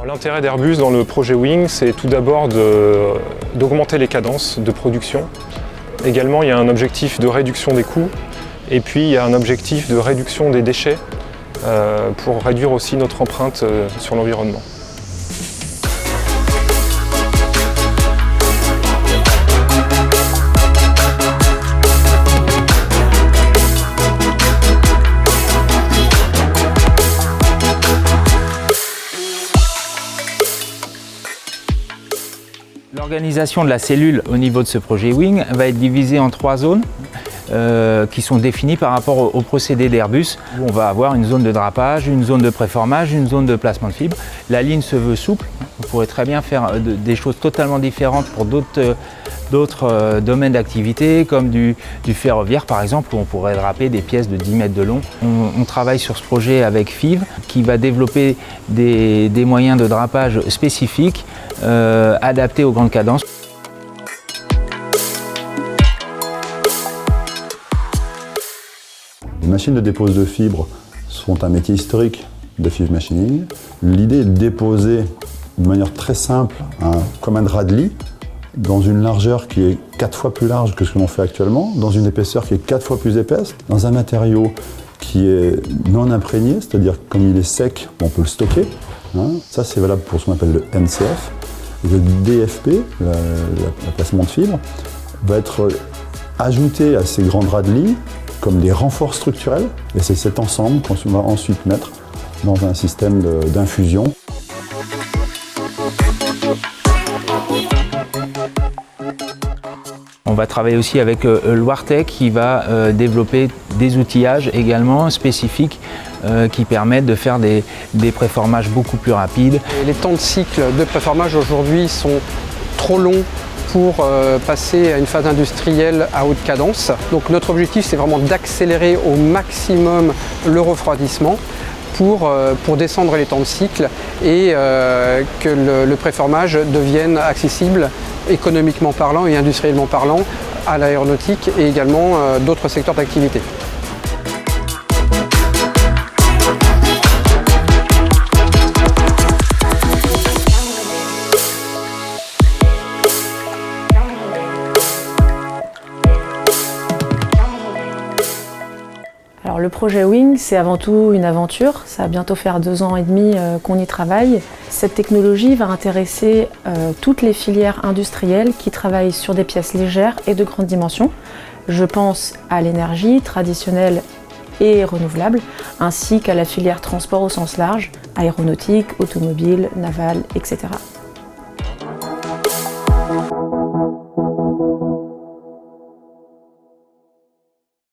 L'intérêt d'Airbus dans le projet Wing, c'est tout d'abord d'augmenter les cadences de production. Également, il y a un objectif de réduction des coûts et puis il y a un objectif de réduction des déchets pour réduire aussi notre empreinte sur l'environnement. L'organisation de la cellule au niveau de ce projet Wing va être divisée en 3 zones qui sont définies par rapport au procédé d'Airbus. On va avoir une zone de drapage, une zone de préformage, une zone de placement de fibres. La ligne se veut souple. On pourrait très bien faire des choses totalement différentes pour d'autres domaines d'activité, comme du ferroviaire par exemple, où on pourrait draper des pièces de 10 mètres de long. On travaille sur ce projet avec FIV, qui va développer des moyens de drapage spécifiques, adaptés aux grandes cadences. Les machines de dépose de fibres sont un métier historique de FIV Machining. L'idée est de déposer de manière très simple, comme un drap de lit, dans une largeur qui est 4 fois plus large que ce que l'on fait actuellement, dans une épaisseur qui est 4 fois plus épaisse, dans un matériau qui est non imprégné, c'est-à-dire comme il est sec, on peut le stocker. Ça, c'est valable pour ce qu'on appelle le NCF. Et le DFP, le placement de fibres, va être ajouté à ces grands draps de lit comme des renforts structurels. Et c'est cet ensemble qu'on va ensuite mettre dans un système d'infusion. On va travailler aussi avec Loiretech qui va développer des outillages également spécifiques qui permettent de faire des préformages beaucoup plus rapides. Et les temps de cycle de préformage aujourd'hui sont trop longs pour passer à une phase industrielle à haute cadence. Donc notre objectif, c'est vraiment d'accélérer au maximum le refroidissement pour descendre les temps de cycle et que le préformage devienne accessible économiquement parlant et industriellement parlant à l'aéronautique et également d'autres secteurs d'activité. Alors le projet Wing, c'est avant tout une aventure. Ça va bientôt faire 2 ans et demi qu'on y travaille. Cette technologie va intéresser toutes les filières industrielles qui travaillent sur des pièces légères et de grande dimension. Je pense à l'énergie traditionnelle et renouvelable, ainsi qu'à la filière transport au sens large, aéronautique, automobile, navale, etc.